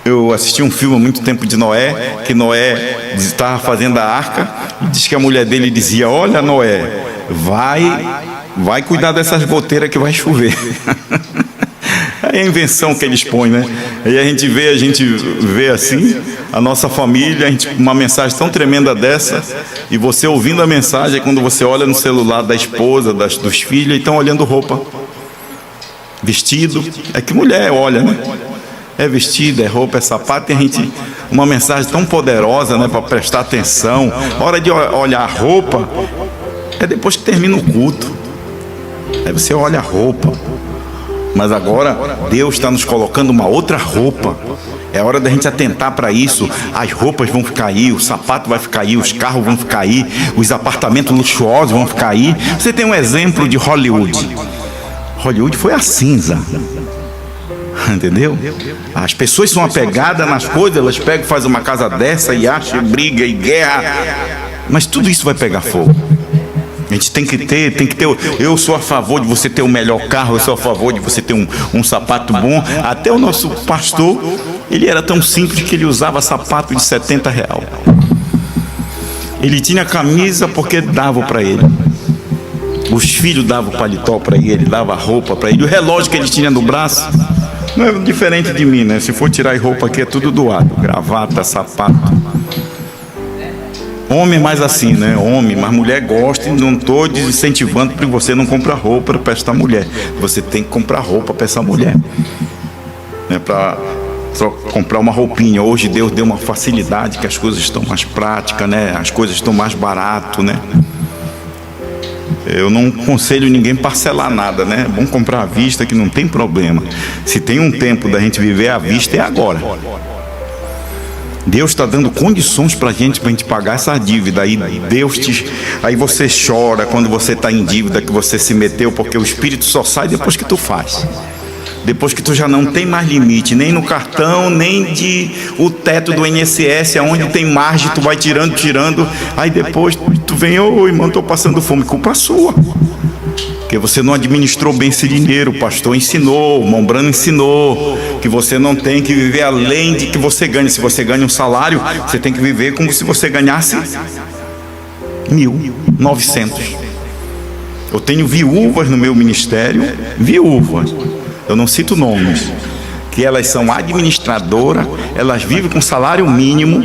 Eu assisti um filme há muito tempo de Noé, que Noé estava fazendo a arca, e diz que a mulher dele dizia: olha, Noé, vai cuidar dessas goteiras que vai chover. É a invenção que eles põem, né? Aí a gente vê assim, a nossa família, uma mensagem tão tremenda dessa, e você ouvindo a mensagem, quando você olha no celular da esposa, dos filhos, e estão olhando roupa, vestido, é que mulher olha, né? É vestido, é roupa, é sapato, e uma mensagem tão poderosa, né, para prestar atenção. Hora de olhar a roupa é depois que termina o culto. Aí você olha a roupa. Mas agora Deus está nos colocando uma outra roupa. É hora da gente atentar para isso. As roupas vão ficar aí, o sapato vai ficar aí, os carros vão ficar aí, os apartamentos luxuosos vão ficar aí. Você tem um exemplo de Hollywood. Hollywood foi a cinza. Entendeu? As pessoas são apegadas nas coisas, elas pegam, fazem uma casa dessa e acham briga e guerra. Mas tudo isso vai pegar fogo. A gente tem que ter. Eu sou a favor de você ter o melhor carro, eu sou a favor de você ter um sapato bom. Até o nosso pastor, ele era tão simples que ele usava sapato de R$70. Ele tinha camisa porque davam para ele. Os filhos davam paletó para ele, davam roupa para ele. O relógio que ele tinha no braço não é diferente de mim, né? Se for tirar roupa aqui é tudo doado. Gravata, sapato. Homem mais assim, né? Homem, mas mulher gosta, e não estou desincentivando para você não comprar roupa para esta mulher. Você tem que comprar roupa para essa mulher, né? Para só comprar uma roupinha. Hoje Deus deu uma facilidade, que as coisas estão mais práticas, né? As coisas estão mais barato, né? Eu não aconselho ninguém parcelar nada, né? É bom comprar à vista, que não tem problema. Se tem um tempo da gente viver à vista, é agora. Deus está dando condições para a gente pagar essa dívida. Aí você chora quando você está em dívida, que você se meteu, porque o Espírito só sai depois que tu faz. Depois que tu já não tem mais limite, nem no cartão, nem o teto do INSS, aonde tem margem, tu vai tirando. Aí depois tu vem: ô irmão, estou passando fome. Culpa sua, porque você não administrou bem esse dinheiro. O pastor ensinou, o irmão Brano ensinou que você não tem que viver além de que você ganha. Se você ganha um salário, você tem que viver como se você ganhasse 1.900. Eu tenho viúvas no meu ministério, viúvas, eu não cito nomes, que elas são administradoras, elas vivem com salário mínimo,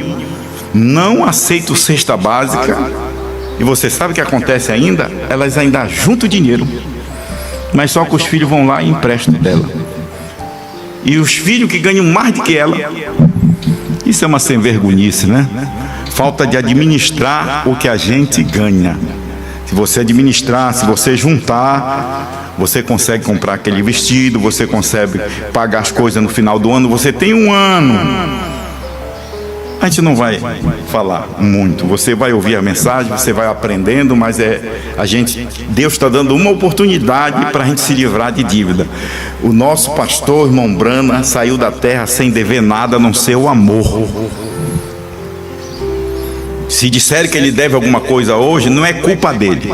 não aceitam cesta básica. E você sabe o que acontece ainda? Elas ainda juntam dinheiro, mas só que os filhos vão lá e emprestam dela. E os filhos que ganham mais do que ela. Isso é uma sem-vergonhice, né? Falta de administrar o que a gente ganha. Se você administrar, se você juntar, você consegue comprar aquele vestido, você consegue pagar as coisas no final do ano. Você tem um ano. A gente não vai falar muito. Você vai ouvir a mensagem, você vai aprendendo, mas Deus está dando uma oportunidade para a gente se livrar de dívida. O nosso pastor, irmão Brana, saiu da terra sem dever nada, a não ser o amor. Se disserem que ele deve alguma coisa hoje, não é culpa dele.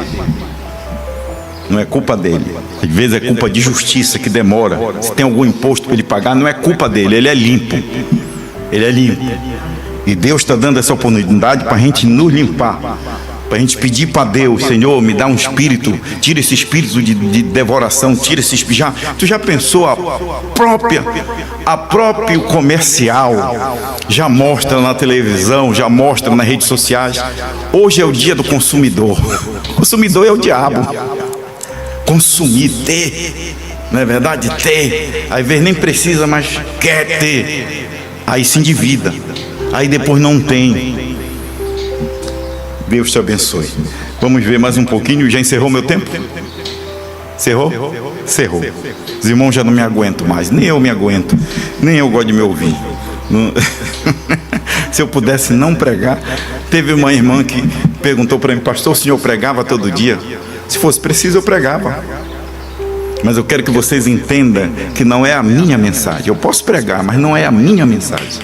Não é culpa dele. Às vezes é culpa de justiça que demora. Se tem algum imposto para ele pagar, não é culpa dele. Ele é limpo. Ele é limpo. E Deus está dando essa oportunidade para a gente nos limpar, para a gente pedir para Deus: Senhor, me dá um espírito, tira esse espírito de devoração, tira esse espírito. Tu já pensou, a próprio comercial já mostra na televisão, já mostra nas redes sociais. Hoje é o dia do consumidor. O consumidor é o diabo. Consumir, ter, não é verdade? Ter, às vezes nem precisa, mas quer ter, aí se endivida. Aí depois não tem. Deus te abençoe. Vamos ver mais um pouquinho. Já encerrou meu tempo? Encerrou? Encerrou. Os irmãos já não me aguentam mais. Nem eu me aguento. Nem eu gosto de me ouvir. Se eu pudesse não pregar. Teve uma irmã que perguntou para mim: pastor, o senhor pregava todo dia? Se fosse preciso eu pregava. Mas eu quero que vocês entendam que não é a minha mensagem. Eu posso pregar, mas não é a minha mensagem.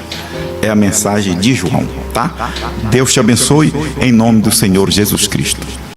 É a mensagem de João, tá? Deus te abençoe em nome do Senhor Jesus Cristo.